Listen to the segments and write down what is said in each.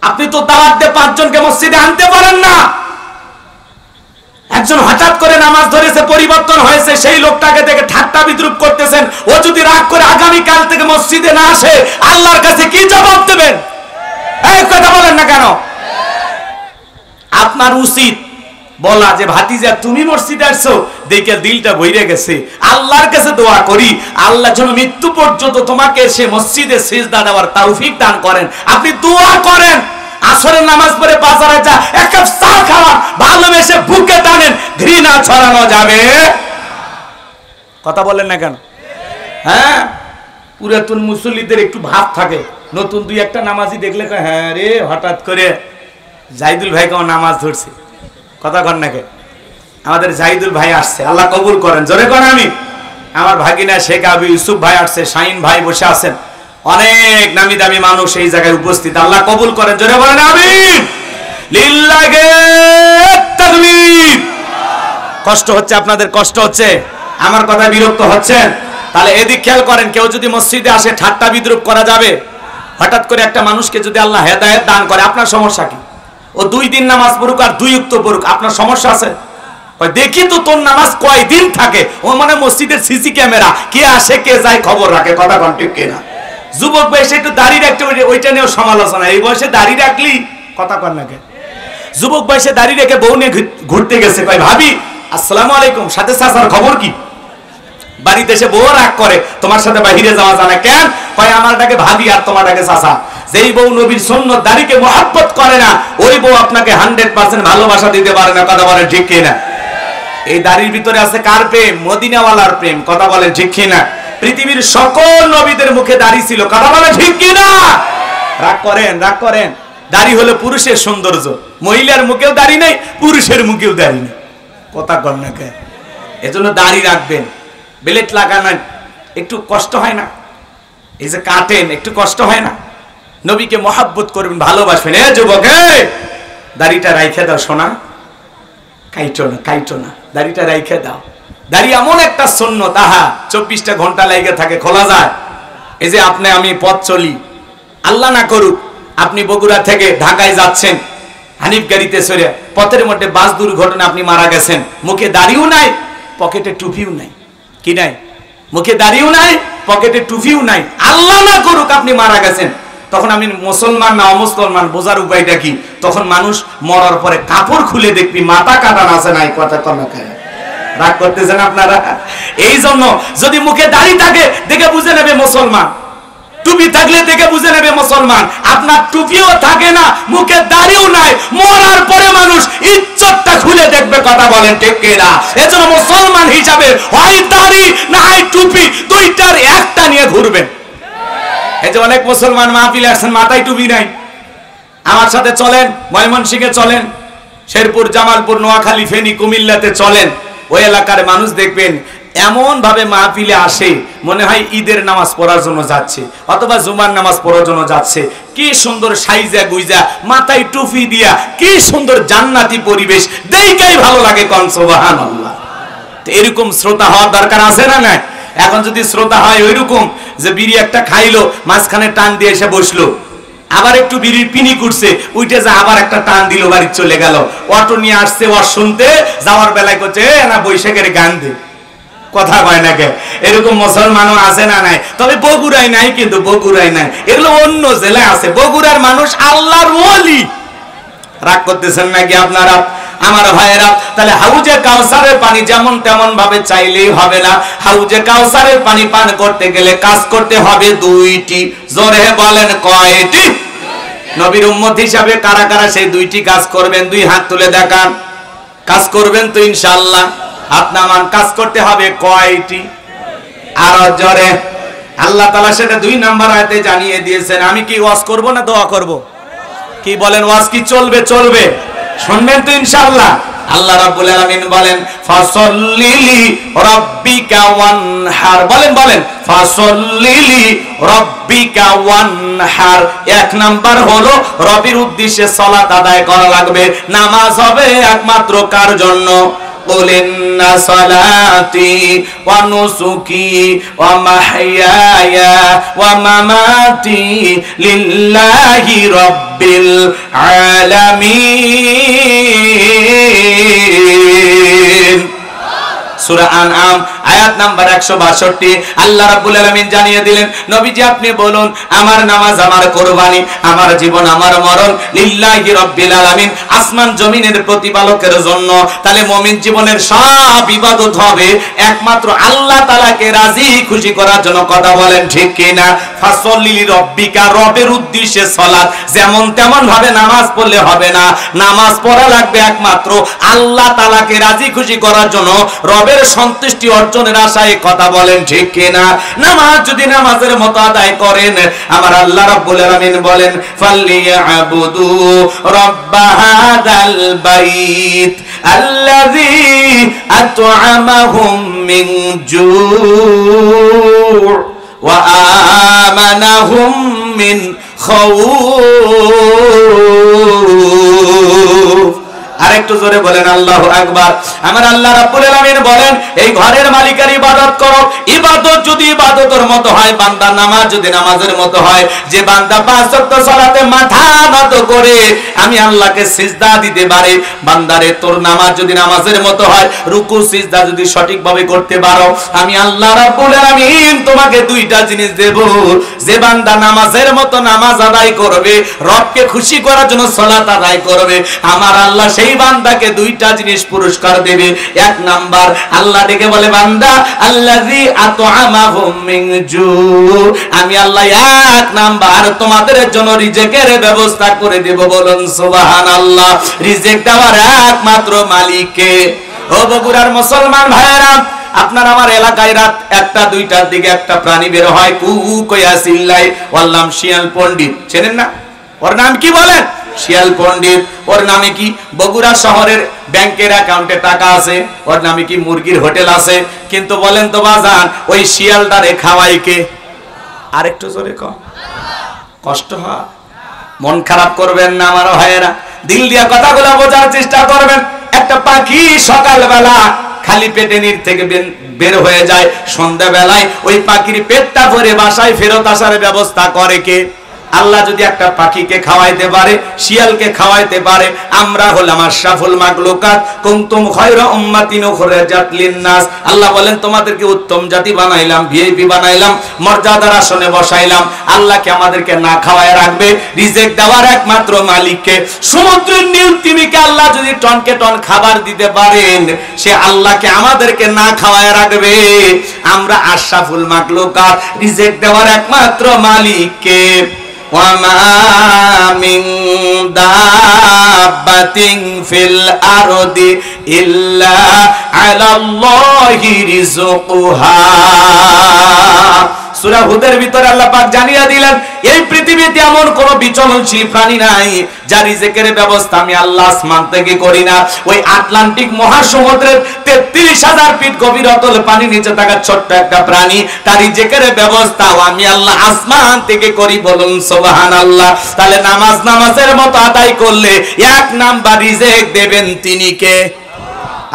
আপনি তো দাওয়াত দিয়ে 5 জনকে মসজিদে আনতে পারেন না। একজন হঠাৎ করে নামাজ ধরেছে, পরিবর্তন হয়েছে, সেই লোকটাকে দেখে ঠাট্টা বিদ্রুপ করতেছেন। ও যদি রাগ করে আগামী কাল থেকে মসজিদে না আসে, আল্লাহর কাছে কি জবাব দেবেন? এই কথা বলেন না কেন? আপনার উচিত বলা যে ভাতিজা তুমি মসজিদে আসছো দেখে দিলটা ভরে গেছে, আল্লাহর কাছে দোয়া করি আল্লাহ যেন মৃত্যু পর্যন্ত তোমাকে সে মসজিদে সিজদা দেওয়ার তৌফিক দান করেন। আপনি দোয়া করেন। আসরের নামাজ পড়ে বাজারে যা এক কাপ চা খাওয়া, ভালোবেসে বুকে টানেন, ঘৃণা ছড়ানো যাবে? কথা বলেন না কেন? হ্যাঁ, পুরাতন মুসল্লিদের একটু ভাব থাকে, নতুন দুই একটা নামাজি দেখলে হ্যাঁ রে হঠাৎ করে জাহিদুল ভাই কেমন নামাজ ধরছে। কথা কন নাকি? আমাদের জাহিদুল ভাই আসছে, আল্লাহ কবুল করেন, জোরে করেন আমি। আমার ভাগিনা শেখ আবু ইউসুফ ভাই আসছে, শাহিন ভাই বসে আছেন, অনেক নামি দামি মানুষ এই জায়গায় উপস্থিত, আল্লাহ কবুল করেন, জোরে বলেন আমিন। লিল্লাহি তাকবীর। কষ্ট হচ্ছে আপনাদের? কষ্ট হচ্ছে? আমার কথা বিরক্ত হচ্ছেন? তাহলে এদিক খেয়াল করেন, কেউ যদি মসজিদে আসে ঠাট্টা বিদ্রুপ করা যাবে? হঠাৎ করে একটা মানুষকে যদি আল্লাহ হেদায়েত দান করে, আপনার সমস্যা কি? ও 2 দিন নামাজ পড়ুক আর 2 ওয়াক্ত পড়ুক, আপনার সমস্যা আছে? দেখি তো তোর নামাজ কয় দিন থাকে। ও মানে মসজিদের সিসি ক্যামেরা, কে আসে কে যায় খবর রাখে। কথা কন ঠিক কিনা? যুবক বয়সে একটু দাড়ি রাখতে, ওইটা নিয়েও সমালোচনা। এই বয়সে দাড়ি রাখলি, কথা কন নাকি? যুবক বয়সে দাড়ি রেখে বউ নিয়ে ঘুরতে গেছে, কয় ভাবি আসসালামু আলাইকুম, সাথে চাচার খবর কি? বাড়িতে এসে বউ রাগ করে, তোমার সাথে বাহিরে যাওয়া যায় না কেন? কয় আমারটাকে ভাবি আর তোমারটাকে চাচা। যেই বউ নবীর সুন্নাত দাড়িকে মহব্বত করে না, ওই বউ আপনাকে 100% ভালোবাসা দিতে পারে না। কথা বলেন ঠিক কিনা? এই দাড়ির ভিতরে আছে কার প্রেম? মদিনাওয়ালার প্রেম। কথা বলেন ঠিক কিনা? পৃথিবীর সকল নবীদের মুখে দাড়ি ছিল। কথা বলেন ঠিক কিনা? রাগ করেন, রাগ করেন। দাড়ি হলো পুরুষের সৌন্দর্য। মহিলার মুখেও দাড়ি নেই, পুরুষের মুখেও দাড়ি নেই। কথা কন না কেন? এজন্য দাড়ি রাখবেন। বেলেট লাগানো একটু কষ্ট হয় না? এই যে কাটেন, একটু কষ্ট হয় না? নবীকে মহব্বত করবেন, ভালোবাসবেন। এ যুবক, দাড়িটা রাইখে দাও সোনা, কাইটো না, কাইটো না, দাড়িটা রাইখে দাও। দাড়ি এমন একটা সুন্নাত, আহা 24টা ঘন্টা লাগে থাকে, খোলা যায়। এই যে আপনি আমি পথ চলি, আল্লাহ না করুক আপনি বগুড়া থেকে ঢাকায় যাচ্ছেন, হানিফ গাড়িতে চড়ে পথের মধ্যে বাস দুর্ঘটনা, আপনি মারা গেছেন, মুখে দাড়িও নাই, পকেটে টুপিও নাই। কি নাই? মুখে দাড়িও নাই, পকেটে টুপিও নাই। আল্লাহ না করুক আপনি মারা গেছেন, তখন আমি মুসলমান না অমুসলমান বোঝার উপায়টা কি? তখন মানুষ মরার পরে কাপড় খুলে দেখবি মাথা কাটান আছে নাই। কথা কম খায়, রাগ করতেছেন আপনারা? এই জন্য যদি মুখে দাড়ি থাকে দেখে বুঝে নেবে মুসলমান, টুপি থাকলে দেখে বুঝে নেবে মুসলমান। আপনার টুপিও থাকে না, মুখে দাড়িও নাই, মরার পরে মানুষ ইজ্জতটা খুলে দেখবে। কথা বলেন ঠিক কিনা? এজন্য মুসলমান হিসাবে হয় দাড়ি না হয় টুপি, দুইটার একটা নিয়ে ঘুরবেন। এই যে অনেক মুসলমান মাহফিলে আসছেন, মাথায় টুপি নাই। আমার সাথে চলেন, ময়মনসিংহে চলেন, শেরপুর, জামালপুর, নোয়াখালী, ফেনী, কুমিল্লাতে চলেন, ওই এলাকার মানুষ দেখবেন এমন ভাবে মাহফিলে আসে মনে হয় ঈদের নামাজ পড়ার জন্য যাচ্ছে অথবা জুমার নামাজ পড়ার জন্য যাচ্ছে। কি সুন্দর সাইজা গুইজা, মাথায় টুপি দিয়া, কি সুন্দর জান্নাতি পরিবেশ, দেখেই ভালো লাগে। কোন সুবহানাল্লাহ। এরকম শ্রোতা হওয়ার দরকার আছে না? নাই। এখন যদি শ্রোতা হয় ওইরকম যে বিড়ি একটা খাইলো, মাঝখানে টান দিয়ে এসে বসলো, আবার একটু বিড়ির পিনি করছে, উঠে যা আবার একটা টান দিল, বাড়ি চলে গেল। অটো নিয়ে আসছে, ওর শুনতে যাওয়ার বেলায় করছে না বৈশাখের গান দে। কথা কয় না কে? এরকম মুসলমানও আছে না? নাই। তবে বগুড়াই নাই, কিন্তু বগুড়াই নাই, এগুলো অন্য জেলায় আছে। বগুড়ার মানুষ আল্লাহর ওলি। রাগ করতেছেন নাকি আপনারা? আমার ভাইয়েরা, তাহলে হাউজে কাউসারের পানি যেমন তেমন ভাবে চাইলেই হবে না। হাউজে কাউসারের পানি পান করতে গেলে কাজ করতে হবে 2টি। জোরে বলেন কয়টি? নবীর উম্মত হিসাবে কারা কারা সেই 2টি কাজ করবেন? 2 হাত তুলে দেখান। কাজ করবেন তো ইনশাআল্লাহ? আপনার মান কাজ করতে হবে কয়টি? আরো জোরে। আল্লাহ তাআলা সেটা 2 নাম্বার আয়াতে জানিয়ে দিয়েছেন। আমি কি ওয়াজ করব না দোয়া করব? কি বলেন? ওয়াজ কি চলবে? চলবে। শুনবেন তো ইনশাআল্লাহ? আল্লাহ রাব্বুল আলামিন বলেন ফাসাল্লিলি রাব্বিকা ওয়ানহার। বলেন বলেন, ফাসাল্লিলি রাব্বিকা ওয়ানহার। 1 নাম্বার হলো রবের উদ্দেশ্যে সালাত আদায় করা লাগবে। নামাজ হবে একমাত্র কার জন্য? قل إن صلاتي ونسكي ومحياي ومماتي لله رب العالمين। সূরা আনআম আয়াত নাম্বার 162। আল্লাহ রাব্বুল আলামিন জানিয়ে দিলেন, নবীজি আপনি বলুন, আমার নামাজ, আমার কুরবানি, আমার জীবন, আমার মরণ লিল্লাহি রাব্বিল আলামিন, আসমান জমিনের প্রতিপালকের জন্য। তাহলে মুমিন জীবনের সব ইবাদত হবে একমাত্র আল্লাহ তাআলাকে রাজি খুশি করার জন্য। কথা বলেন ঠিক কি না? ফাসল্লি লিরাব্বিকা, রবের উদ্দেশ্যে সালাত। যেমন তেমন ভাবে নামাজ পড়লে হবে না, নামাজ পড়া লাগবে একমাত্র আল্লাহ তাআলাকে রাজি খুশি করার জন্য, রবের সন্তুষ্টি অর্জনের আশায়। কথা বলেন ঠিক কিনা? নামাজ যদি নামাজের মতো আদায় করেন, আমার আল্লাহ রাব্বুল আলামিন বলেন, ফালিয়াবুদু রাব্ব হাদাল বাইত আল্লাযী আত'আমাহুম মিন জু' ওয়া আমানাহুম মিন খাউফ। আরেকটু জোরে বলেন আল্লাহু আকবার। আমার আল্লাহ রাব্বুল আলামিন বলেন, এই ঘরের মালিকের ইবাদত করো। ইবাদত যদি ইবাদতের মতো হয়, বান্দা নামাজ যদি নামাজের মতো হয়, যে বান্দা 5 ওয়াক্ত সালাতে মাথা নত করে আমি আল্লাহকে সিজদা দিতে পারে, বান্দারে তোর নামাজ যদি নামাজের মতো হয়, রুকু সিজদা যদি সঠিকভাবে করতে পারো, আমি আল্লাহ রাব্বুল আলামিন তোমাকে দুইটা জিনিস দেব। যে বান্দা নামাজের মতো নামাজ আদায় করবে, রবকে খুশি করার জন্য সালাত আদায় করবে, আমার আল্লাহ সেই বান্দাকে দুইটা জিনিস পুরস্কার দেবে। এক নাম্বার, আল্লাহ ডেকে বলে, বান্দা আল্লাযী আত'আমাহুম মিন জু', আমি আল্লাহ এক নাম্বার তোমাদের জন্য রিজিকের ব্যবস্থা করে দেব। বলুন সুবহানাল্লাহ। রিজিক দেওয়ার একমাত্র মালিক কে? ও বগুড়ার মুসলমান ভাইরা, আপনার আমার এলাকায় রাত 1টা-2টার দিকে একটা প্রাণী বের হয়, কু কইয়া চিল্লায়, ওর নাম শিয়াল পণ্ডিত। চেনেন না? ওর নাম কি বলেন? শিয়াল পণ্ডিত। ওর নামে কি বগুড়া শহরের ব্যাংকের অ্যাকাউন্টে টাকা আছে, ওর নামে কি মুরগির হোটেল আছে। কিন্তু বলেন তো বাজান, ওই শিয়ালটারে খাওয়াই কে? আরেকটু জোরে কও। কষ্ট হয়? মন খারাপ করবেন না আমার ভাইয়েরা, দিল দিয়া কথাগুলো বোঝার চেষ্টা করবেন। একটা পাখি সকালবেলা খালি পেটে নির থেকে বের হয়ে যায়, সন্ধ্যা বেলায় ওই পাখির পেটটা ভরে বাসায় ফেরত আসার ব্যবস্থা করে কে? আল্লাহ যদি একটা পাখিকে খাওয়াইতে পারে, শিয়ালকে খাওয়াইতে পারে, আমরা হলাম আশরাফুল মাখলুকাত, কুনতুম খায়রা উম্মাতিন উখরিজাত লিন-নাস। আল্লাহ বলেন, তোমাদেরকে উত্তম জাতি বানাইলাম, ভিআইপি বানাইলাম, মর্যাদার আসনে বসাইলাম। আল্লাহকে আমাদেরকে না খাওয়ায় রাখবে? রিজিক দেওয়ার একমাত্র মালিককে। সমুদ্রের নীল তিমিকে আল্লাহ যদি টনকে টন খাবার দিতে পারেন, সে আল্লাহকে আমাদেরকে না খাওয়ায় রাখবে? আমরা আশরাফুল মাখলুকাত, রিজিক দেওয়ার একমাত্র মালিককে। وما من دابة في الأرض إلا على الله رزقها। সূরা হুদের ভিতরে আল্লাহ পাক জানিয়ে দিলেন, এই পৃথিবীতে এমন কোন বিচরণশীল প্রাণী নাই যার রিজিকের ব্যবস্থা আমি আল্লাহ আসমান থেকে করি না। ওই আটলান্টিক মহাসমুদ্রের 33,000 ফিট গভীর অতল পানি নিচে থাকা ছোট্ট একটা প্রাণী, তার রিজিকের ব্যবস্থাও আমি আল্লাহ আসমান থেকে করি। বলুন সুবহানাল্লাহ। তাহলে নামাজ নামাজের মতো আদায় করলে 1 নাম্বার রিজিক দেবেন তিনি কে?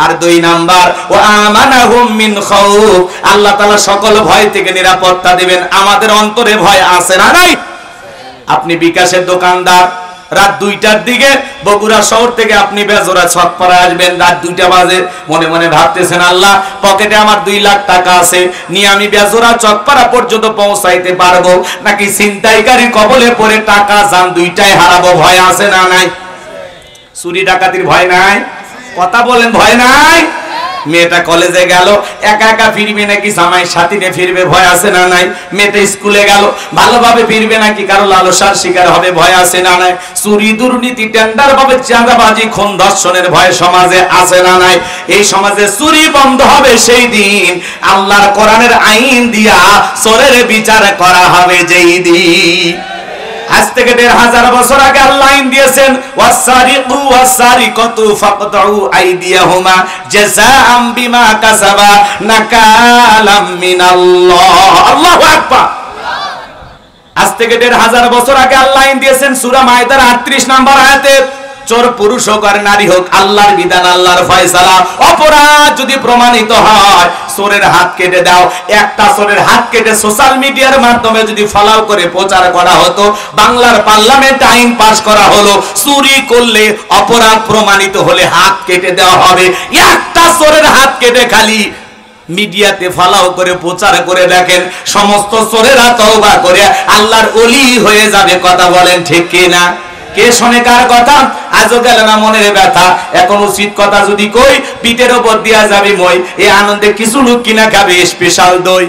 আর 2 নাম্বার, ও আমানাহুম মিন খাউফ, আল্লাহ তাআলা সকল ভয় থেকে নিরাপত্তা দিবেন। আমাদের অন্তরে ভয় আছে না নাই? আপনি বিকাশের দোকানদার, রাত 2টার দিকে বগুড়া শহর থেকে আপনি বেজোরা ছকপাড়া আসবেন, রাত 2টা বাজে, মনে মনে ভাবতেছেন, আল্লাহ পকেটে আমার 2 লাখ টাকা আছে, নিয়ে আমি বেজোরা চকপাড়া পর্যন্ত পৌঁছাইতে পারবো নাকি ছিনতাইকারীর কবলে পড়ে টাকা জান 2টাই হারাবো? ভয় আছে না নাই? চুরি ডাকাতির ভয় নাই? কথা বলেন, ভয় নাই? মেয়েটা কলেজে গেল, একা একা ফিরবে নাকি জামাই সাথী নিয়ে ফিরবে? ভয় আছে না নাই? মেয়েটা স্কুলে গেল, ভালোভাবে ফিরবে নাকি কারো লালসার শিকার হবে? ভয় আছে না নাই? চুরি দুর্নীতি টেন্ডার ভাবে চাঁদাবাজি খুন ধর্ষণের ভয় সমাজে আছে না নাই? এই সমাজে চুরি বন্ধ হবে সেই দিন আল্লাহর কোরআনের আইন দিয়া চোরের বিচার করা হবে যেই দিন। আজ থেকে 1,500 বছর আগে আল্লাহ আইন দিয়েছেন, ওয়াসারিকু ওয়াসারিকাতু ফাকতাউ আইদিয়াহুমা জাযাআম বিমা কাসাবা নাকালাম মিনাল্লাহ। আল্লাহু আকবার। আজ থেকে 1,500 বছর আগে আল্লাহ আইন দিয়েছেন সূরা মাইদার 38 নম্বর আয়াতে, চোর পুরুষ হোক আর নারী হোক, আল্লাহর বিধান, আল্লাহর ফয়সালা। অপরাধ যদি প্রমাণিত হয়, চোরের হাত কেটে দাও। একটা চোরের হাত কেটে সোশ্যাল মিডিয়ার মাধ্যমে যদি ফলাও করে প্রচার করা হতো, বাংলার পার্লামেন্টে আইন পাস করা হলো, চুরি করলে অপরাধ প্রমাণিত হলে হাত কেটে দেওয়া হবে। একটা চোরের হাত কেটে খালি মিডিয়াতে ফলাও করে প্রচার করে দেখেন, সমস্ত চোরেরা তওবা করে আল্লাহর ওলি হয়ে যাবে। কথা বলেন ঠিক কিনা? কে শোনে কার কথা? আজও গেল না মনের ব্যথা। এখন উচিত কথা যদি কই, পিঠের ওপর দিয়া যাবে মই। এই আনন্দে কিছু লোক কিনা খাবে স্পেশাল দই।